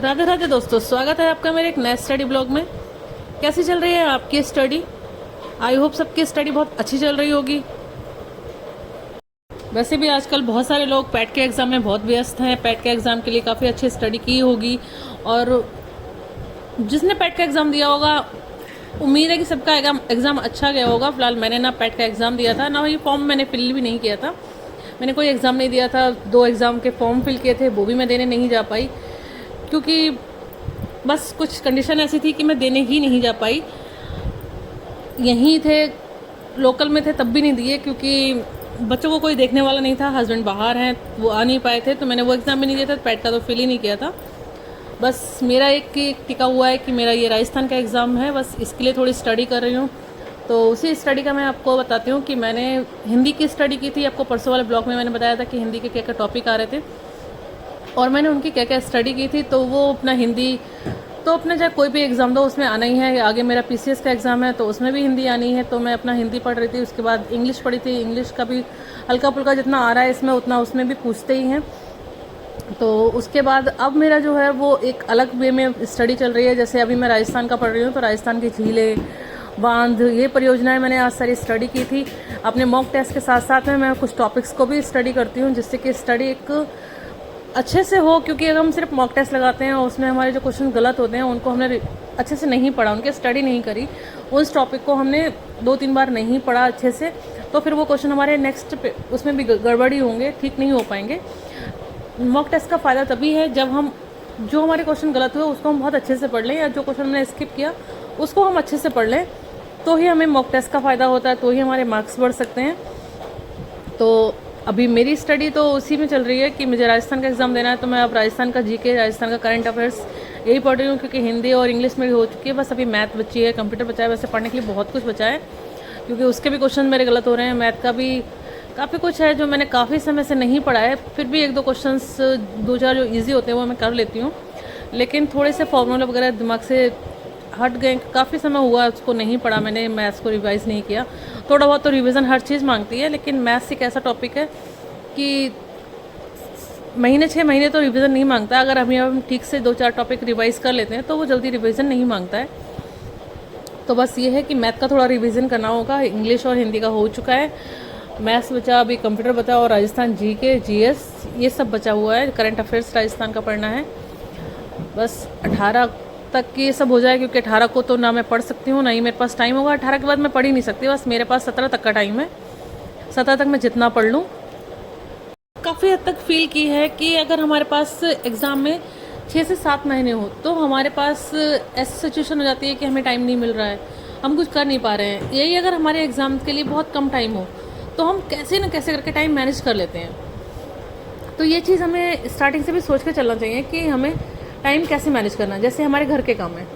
राधे राधे दोस्तों, स्वागत है आपका मेरे एक नए स्टडी ब्लॉग में। कैसी चल रही है आपकी स्टडी? आई होप सबकी स्टडी बहुत अच्छी चल रही होगी। वैसे भी आजकल बहुत सारे लोग पैट के एग्ज़ाम में बहुत व्यस्त हैं। पैट के एग्ज़ाम के लिए काफ़ी अच्छी स्टडी की होगी और जिसने पैट का एग्ज़ाम दिया होगा उम्मीद है कि सबका एग्ज़ाम अच्छा गया होगा। फिलहाल मैंने ना पैट का एग्ज़ाम दिया था, ना ये फॉर्म मैंने फिल भी नहीं किया था। मैंने कोई एग्ज़ाम नहीं दिया था। 2 एग्ज़ाम के फॉर्म फिल किए थे, वो भी मैं देने नहीं जा पाई क्योंकि बस कुछ कंडीशन ऐसी थी कि मैं देने ही नहीं जा पाई। यहीं थे, लोकल में थे, तब भी नहीं दिए क्योंकि बच्चों को कोई देखने वाला नहीं था। हस्बैंड बाहर हैं, वो आ नहीं पाए थे, तो मैंने वो एग्ज़ाम भी नहीं दिया था। पैट का तो फिल ही नहीं किया था। बस मेरा एक टिका हुआ है कि मेरा ये राजस्थान का एग्ज़ाम है, बस इसके लिए थोड़ी स्टडी कर रही हूँ। तो उसी स्टडी का मैं आपको बताती हूँ कि मैंने हिंदी की स्टडी की थी। आपको परसों वाले ब्लॉग में मैंने बताया था कि हिंदी के क्या क्या टॉपिक आ रहे थे और मैंने उनकी क्या क्या स्टडी की थी। तो वो अपना हिंदी तो अपने चाहे कोई भी एग्ज़ाम दो उसमें आना ही है। आगे मेरा पीसीएस का एग्ज़ाम है तो उसमें भी हिंदी आनी है, तो मैं अपना हिंदी पढ़ रही थी। उसके बाद इंग्लिश पढ़ी थी। इंग्लिश का भी हल्का फुल्का जितना आ रहा है इसमें उतना उसमें भी पूछते ही हैं। तो उसके बाद अब मेरा जो है वो एक अलग वे में स्टडी चल रही है। जैसे अभी मैं राजस्थान का पढ़ रही हूँ, तो राजस्थान की झीलें, बांध, ये परियोजनाएं मैंने आज सारी स्टडी की थी। अपने मॉक टेस्ट के साथ साथ में मैं कुछ टॉपिक्स को भी स्टडी करती हूँ जिससे कि स्टडी एक अच्छे से हो। क्योंकि अगर हम सिर्फ मॉक टेस्ट लगाते हैं और उसमें हमारे जो क्वेश्चन गलत होते हैं उनको हमने अच्छे से नहीं पढ़ा, उनके स्टडी नहीं करी, उस टॉपिक को हमने 2-3 बार नहीं पढ़ा अच्छे से, तो फिर वो क्वेश्चन हमारे नेक्स्ट उसमें भी गड़बड़ी होंगे, ठीक नहीं हो पाएंगे। मॉक टेस्ट का फ़ायदा तभी है जब हम जो हमारे क्वेश्चन गलत हुए उसको हम बहुत अच्छे से पढ़ लें, या जो क्वेश्चन हमने स्किप किया उसको हम अच्छे से पढ़ लें, तो ही हमें मॉक टेस्ट का फ़ायदा होता है, तो ही हमारे मार्क्स बढ़ सकते हैं। तो अभी मेरी स्टडी तो उसी में चल रही है कि मुझे राजस्थान का एग्ज़ाम देना है, तो मैं अब राजस्थान का जीके, राजस्थान का करंट अफेयर्स यही पढ़ रही हूँ क्योंकि हिंदी और इंग्लिश में भी हो चुकी है। बस अभी मैथ बची है, कंप्यूटर बचा है। वैसे पढ़ने के लिए बहुत कुछ बचा है क्योंकि उसके भी क्वेश्चन मेरे गलत हो रहे हैं। मैथ का भी काफ़ी कुछ है जो मैंने काफ़ी समय से नहीं पढ़ा है, फिर भी 1-2 क्वेश्चंस 2-4 जो ईजी होते हैं वो मैं कर लेती हूँ, लेकिन थोड़े से फॉर्मूला वगैरह दिमाग से हट गए। काफ़ी समय हुआ उसको नहीं पढ़ा मैंने, मैथ्स को रिवाइज़ नहीं किया। थोड़ा बहुत तो रिवीजन हर चीज़ मांगती है, लेकिन मैथ्स एक ऐसा टॉपिक है कि 6 महीने तो रिवीजन नहीं मांगता। अगर हम ठीक से 2-4 टॉपिक रिवाइज कर लेते हैं तो वो जल्दी रिवीजन नहीं मांगता है। तो बस ये है कि मैथ का थोड़ा रिवीजन करना होगा। इंग्लिश और हिंदी का हो चुका है, मैथ्स बचा, अभी कंप्यूटर बचा और राजस्थान जीके, जीएस ये सब बचा हुआ है। करंट अफेयर्स राजस्थान का पढ़ना है। बस 18 तक ये सब हो जाए क्योंकि 18 को तो ना मैं पढ़ सकती हूँ ना ही मेरे पास टाइम होगा। 18 के बाद मैं पढ़ ही नहीं सकती। बस मेरे पास 17 तक का टाइम है। 17 तक मैं जितना पढ़ लूँ। काफ़ी हद तक फील की है कि अगर हमारे पास एग्ज़ाम में 6 से 7 महीने हो तो हमारे पास ऐसी सिचुएशन हो जाती है कि हमें टाइम नहीं मिल रहा है, हम कुछ कर नहीं पा रहे हैं। यही अगर हमारे एग्ज़ाम के लिए बहुत कम टाइम हो तो हम कैसे न कैसे करके टाइम मैनेज कर लेते हैं। तो ये चीज़ हमें स्टार्टिंग से भी सोच के चलना चाहिए कि हमें टाइम कैसे मैनेज करना है। जैसे हमारे घर के काम है,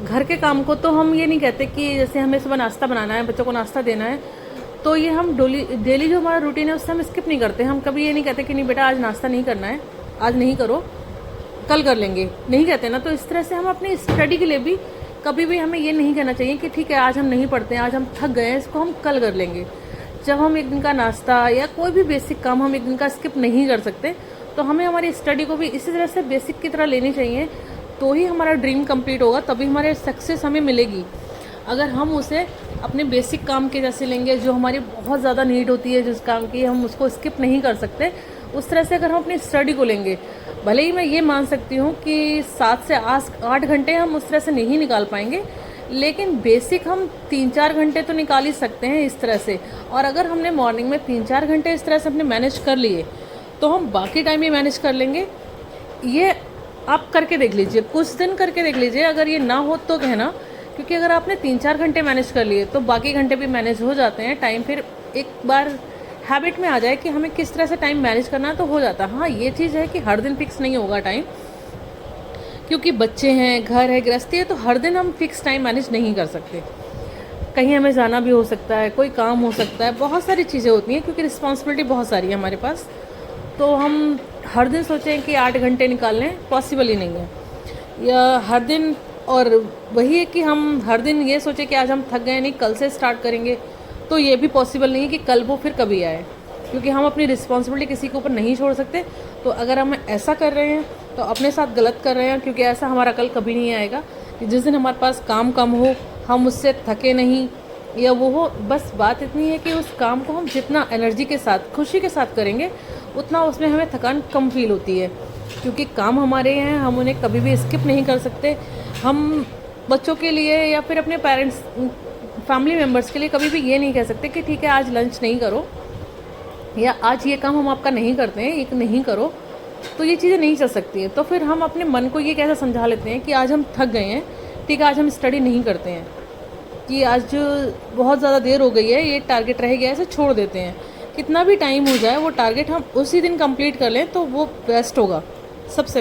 घर के काम को तो हम ये नहीं कहते कि जैसे हमें सुबह नाश्ता बनाना है, बच्चों को नाश्ता देना है, तो ये हम डेली जो हमारा रूटीन है उससे हम स्किप नहीं करते। हम कभी ये नहीं कहते कि नहीं बेटा आज नाश्ता नहीं करना है, आज नहीं करो, कल कर लेंगे, नहीं कहते ना। तो इस तरह से हम अपनी स्टडी के लिए भी कभी भी हमें ये नहीं कहना चाहिए कि ठीक है आज हम नहीं पढ़ते हैं, आज हम थक गए हैं, इसको हम कल कर लेंगे। जब हम एक दिन का नाश्ता या कोई भी बेसिक काम हम एक दिन का स्किप नहीं कर सकते, तो हमें हमारी स्टडी को भी इसी तरह से बेसिक की तरह लेनी चाहिए, तो ही हमारा ड्रीम कंप्लीट होगा, तभी हमारे सक्सेस हमें मिलेगी। अगर हम उसे अपने बेसिक काम के जैसे लेंगे जो हमारी बहुत ज़्यादा नीड होती है, जिस काम की हम उसको स्किप नहीं कर सकते, उस तरह से अगर हम अपनी स्टडी को लेंगे, भले ही मैं ये मान सकती हूँ कि 7 से 8 घंटे हम उस तरह से नहीं निकाल पाएंगे, लेकिन बेसिक हम 3-4 घंटे तो निकाल ही सकते हैं इस तरह से। और अगर हमने मॉर्निंग में 3-4 घंटे इस तरह से अपने मैनेज कर लिए तो हम बाकी टाइम भी मैनेज कर लेंगे। ये आप करके देख लीजिए, कुछ दिन करके देख लीजिए। अगर ये ना हो तो कहना, क्योंकि अगर आपने 3-4 घंटे मैनेज कर लिए तो बाकी घंटे भी मैनेज हो जाते हैं। टाइम फिर एक बार हैबिट में आ जाए कि हमें किस तरह से टाइम मैनेज करना है तो हो जाता है। हाँ, ये चीज़ है कि हर दिन फिक्स नहीं होगा टाइम, क्योंकि बच्चे हैं, घर है, गृहस्थी है, तो हर दिन हम फिक्स टाइम मैनेज नहीं कर सकते। कहीं हमें जाना भी हो सकता है, कोई काम हो सकता है, बहुत सारी चीज़ें होती हैं क्योंकि रिस्पॉन्सिबिलिटी बहुत सारी है हमारे पास। तो हम हर दिन सोचें कि 8 घंटे निकाल लें, पॉसिबल ही नहीं है। या हर दिन, और वही है कि हम हर दिन ये सोचें कि आज हम थक गए, नहीं कल से स्टार्ट करेंगे, तो ये भी पॉसिबल नहीं है कि कल वो फिर कभी आए, क्योंकि हम अपनी रिस्पॉन्सिबिलिटी किसी के ऊपर नहीं छोड़ सकते। तो अगर हम ऐसा कर रहे हैं तो अपने साथ गलत कर रहे हैं, क्योंकि ऐसा हमारा कल कभी नहीं आएगा कि जिस दिन हमारे पास काम कम हो, हम उससे थके नहीं या वो हो। बस बात इतनी है कि उस काम को हम जितना एनर्जी के साथ, खुशी के साथ करेंगे, उतना उसमें हमें थकान कम फील होती है, क्योंकि काम हमारे हैं, हम उन्हें कभी भी स्किप नहीं कर सकते। हम बच्चों के लिए या फिर अपने पेरेंट्स, फैमिली मेम्बर्स के लिए कभी भी ये नहीं कह सकते कि ठीक है आज लंच नहीं करो, या आज ये काम हम आपका नहीं करते हैं, ये नहीं करो। तो ये चीज़ें नहीं चल सकती है। तो फिर हम अपने मन को ये कैसे समझा लेते हैं कि आज हम थक गए हैं, ठीक है आज हम स्टडी नहीं करते हैं, कि आज बहुत ज़्यादा देर हो गई है, ये टारगेट रह गया है, इसे छोड़ देते हैं। कितना भी टाइम हो जाए वो टारगेट हम उसी दिन कंप्लीट कर लें तो वो बेस्ट होगा, सबसे